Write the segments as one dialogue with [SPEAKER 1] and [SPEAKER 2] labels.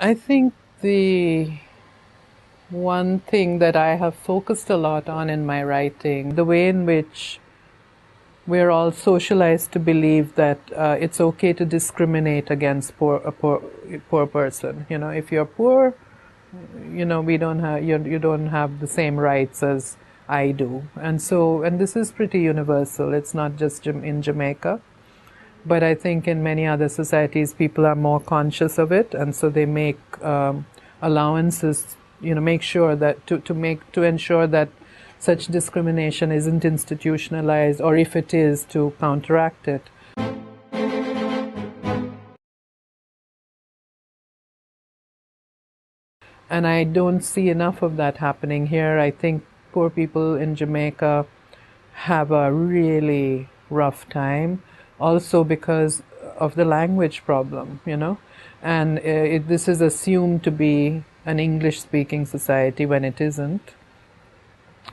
[SPEAKER 1] I think the one thing that I have focused a lot on in my writing, the way in which we're all socialized to believe that it's okay to discriminate against poor person. You know, if you're poor, you know, we don't have you don't have the same rights as I do, and this is pretty universal. It's not just in Jamaica, but I think in many other societies people are more conscious of it, and so they make allowances. You know, make sure that to ensure that such discrimination isn't institutionalized, or if it is, to counteract it. And I don't see enough of that happening here. I think poor people in Jamaica have a really rough time, also because of the language problem, you know. And this is assumed to be an English-speaking society when it isn't.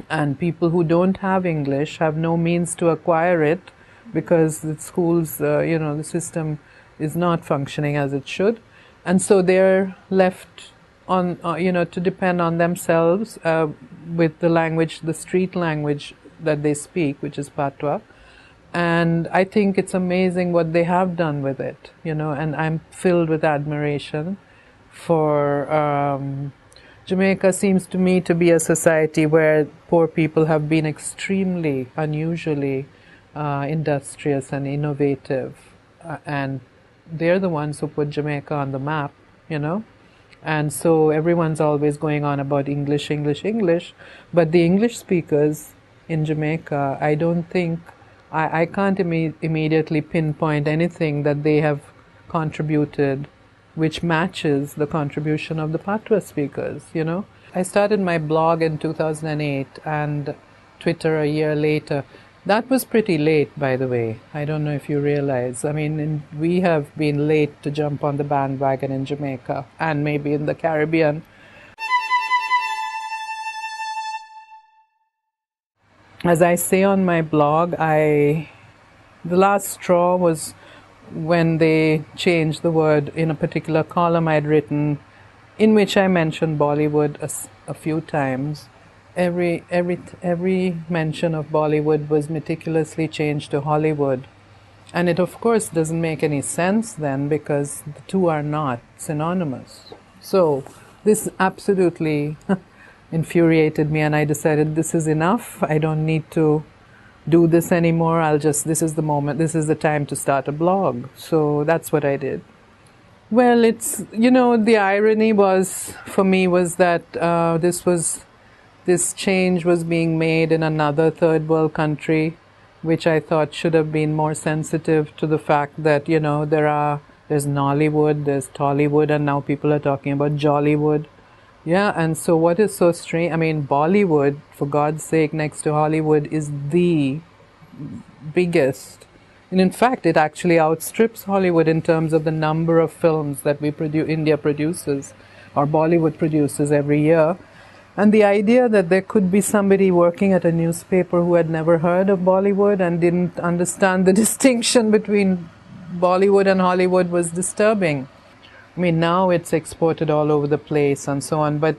[SPEAKER 1] And people who don't have English have no means to acquire it because the schools, you know, the system is not functioning as it should. And so they're left on, you know, to depend on themselves with the language, the street language that they speak, which is Patois. And I think it's amazing what they have done with it, you know, and I'm filled with admiration for Jamaica. Seems to me to be a society where poor people have been extremely, unusually industrious and innovative, and they're the ones who put Jamaica on the map, you know. And so everyone's always going on about English, English, English, but the English speakers in Jamaica, I don't think, I can't immediately pinpoint anything that they have contributed which matches the contribution of the Patois speakers, you know. I started my blog in 2008 and Twitter a year later. That was pretty late, by the way. I don't know if you realize. I mean, we have been late to jump on the bandwagon in Jamaica and maybe in the Caribbean. As I say on my blog, the last straw was when they changed the word in a particular column I'd written, in which I mentioned Bollywood a few times. Every mention of Bollywood was meticulously changed to Hollywood. And it, of course, doesn't make any sense then because the two are not synonymous. So this absolutely infuriated me, and I decided this is enough. I don't need to do this anymore. This is the moment, this is the time to start a blog. So that's what I did. Well, it's, you know, the irony was, for me, was that this change was being made in another third world country, which I thought should have been more sensitive to the fact that, you know, there's Nollywood, there's Tollywood, and now people are talking about Jollywood. Yeah, and so what is so strange, I mean, Bollywood, for God's sake, next to Hollywood, is the biggest. And in fact, it actually outstrips Hollywood in terms of the number of films that India produces, or Bollywood produces every year. And the idea that there could be somebody working at a newspaper who had never heard of Bollywood and didn't understand the distinction between Bollywood and Hollywood was disturbing. I mean, now it's exported all over the place and so on, but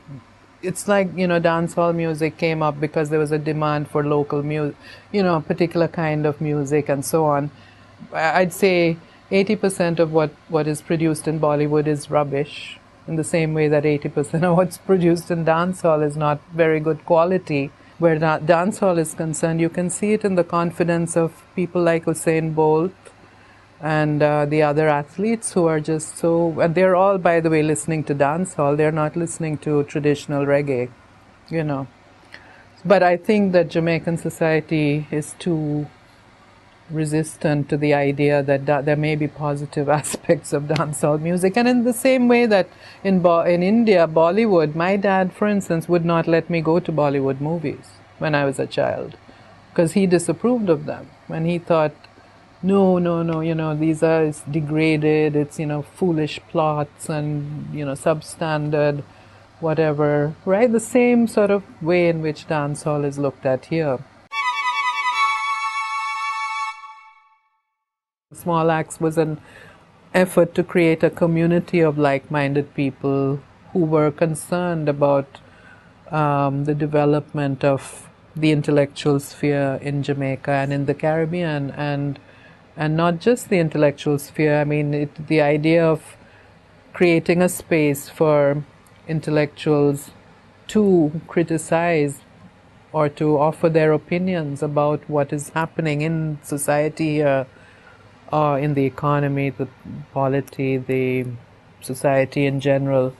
[SPEAKER 1] it's like, you know, dancehall music came up because there was a demand for local music, you know, a particular kind of music and so on. I'd say 80% of what is produced in Bollywood is rubbish, in the same way that 80% of what's produced in dancehall is not very good quality. Where dancehall is concerned, you can see it in the confidence of people like Usain Bolt and the other athletes who are just so, and they're all, by the way, listening to dancehall. They're not listening to traditional reggae, you know. But I think that Jamaican society is too resistant to the idea that there may be positive aspects of dancehall music. And in the same way that in India, Bollywood, my dad, for instance, would not let me go to Bollywood movies when I was a child because he disapproved of them. And he thought, no, you know, it's degraded, it's, you know, foolish plots and, you know, substandard, whatever, right? The same sort of way in which dancehall is looked at here. Small Axe was an effort to create a community of like-minded people who were concerned about the development of the intellectual sphere in Jamaica and in the Caribbean, and not just the intellectual sphere. I mean, the idea of creating a space for intellectuals to criticize or to offer their opinions about what is happening in society here, in the economy, the polity, the society in general.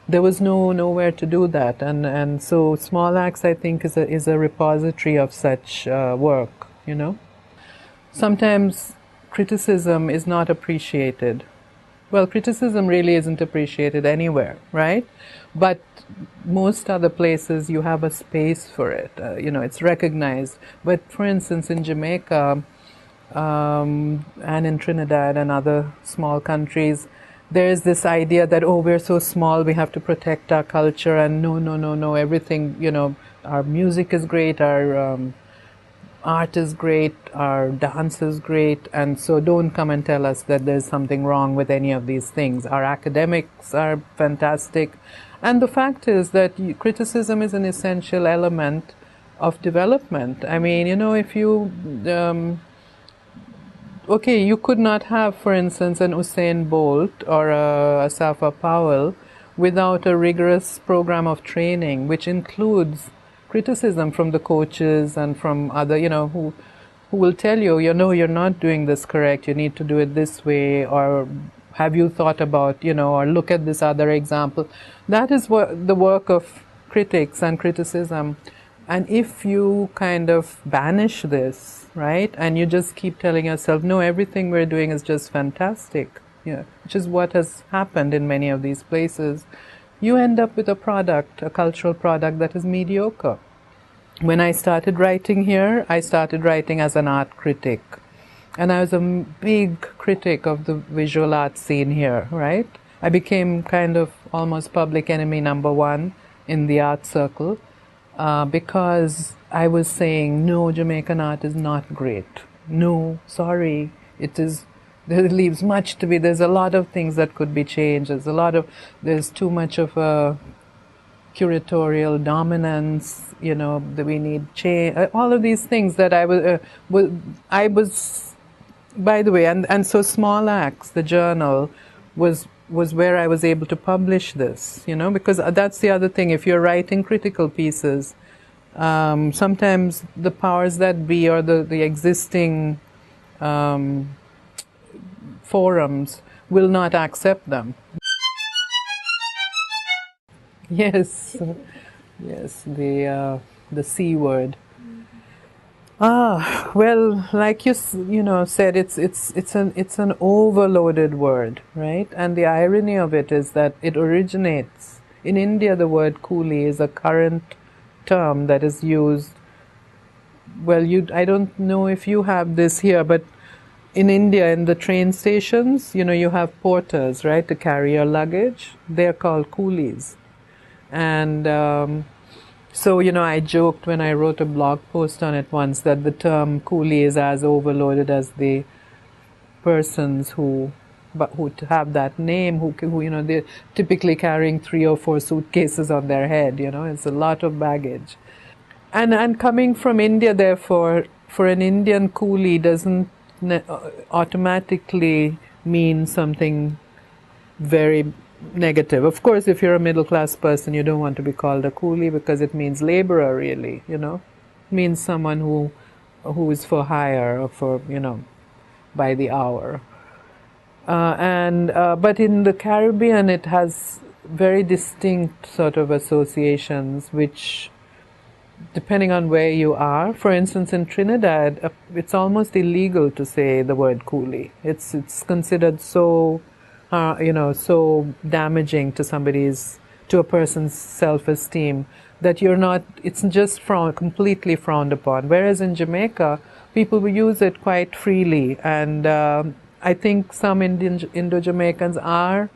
[SPEAKER 1] There was nowhere to do that, and so Small Axe, I think, is a repository of such work. Sometimes criticism is not appreciated. Well, criticism really isn't appreciated anywhere, right? But most other places you have a space for it. It's recognized. But for instance, in Jamaica and in Trinidad and other small countries, there is this idea that, oh, we're so small, we have to protect our culture, and no, everything, our music is great, our art is great, our dance is great, and so don't come and tell us that there's something wrong with any of these things. Our academics are fantastic. And the fact is that criticism is an essential element of development. I mean, if you... okay, you could not have, for instance, an Usain Bolt or a Safa Powell without a rigorous program of training, which includes criticism from the coaches and from other, who will tell you, you're not doing this correct, you need to do it this way, or have you thought about, or look at this other example. That is what the work of critics and criticism. And if you kind of banish this, right, and you just keep telling yourself, no, everything we're doing is just fantastic, which is what has happened in many of these places, you end up with a cultural product that is mediocre. When I started writing here, I started writing as an art critic. And I was a big critic of the visual art scene here, right? I became kind of almost public enemy number one in the art circle because I was saying, no, Jamaican art is not great. No, sorry, there leaves much to be. There's a lot of things that could be changed. There's too much of a curatorial dominance, that we need change. All of these things that I was, by the way, and so Small Axe, the journal, was where I was able to publish this, because that's the other thing. If you're writing critical pieces, sometimes the powers that be or the existing forums will not accept them. Yes, the C word. Well, like you said, it's an overloaded word, right? And the irony of it is that it originates in India. The word coolie is a current term that is used. Well, I don't know if you have this here, but in India, in the train stations, you have porters, right, to carry your luggage. They're called coolies. And so, I joked when I wrote a blog post on it once that the term coolie is as overloaded as the persons who have that name, who they're typically carrying 3 or 4 suitcases on their head, it's a lot of baggage. And coming from India, therefore, for an Indian coolie doesn't automatically mean something very negative. Of course, if you're a middle-class person, you don't want to be called a coolie because it means laborer, really, It means someone who is for hire or for, by the hour. But in the Caribbean, it has very distinct sort of associations, which, depending on where you are, for instance, in Trinidad, it's almost illegal to say the word coolie. It's considered so so damaging to a person's self-esteem that it's just completely frowned upon. Whereas in Jamaica, people will use it quite freely. And I think some Indo-Jamaicans are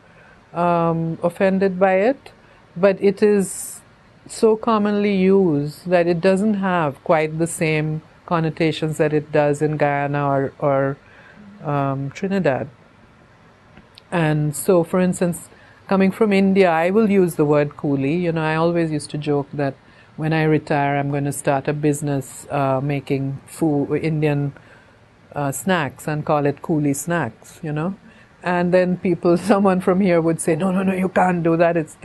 [SPEAKER 1] offended by it, but it is so commonly used that it doesn't have quite the same connotations that it does in Guyana or Trinidad. And so, for instance, coming from India, I will use the word coolie. You know, I always used to joke that when I retire, I'm going to start a business making food, Indian snacks, and call it coolie snacks, you know. And then people, someone from here would say, no, no, no, you can't do that. It's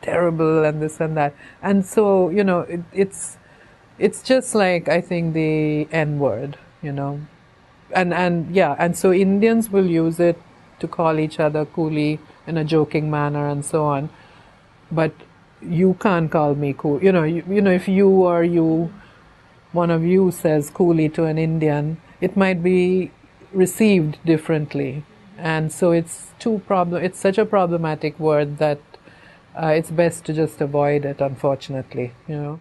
[SPEAKER 1] terrible and this and that. And so, you know, it's just like, I think, the N word, you know. And yeah, and so Indians will use it to call each other coolie in a joking manner and so on. But you can't call me cool. You know, if you or you, one of you says coolie to an Indian, it might be received differently. And so it's such a problematic word that it's best to just avoid it, unfortunately, you know.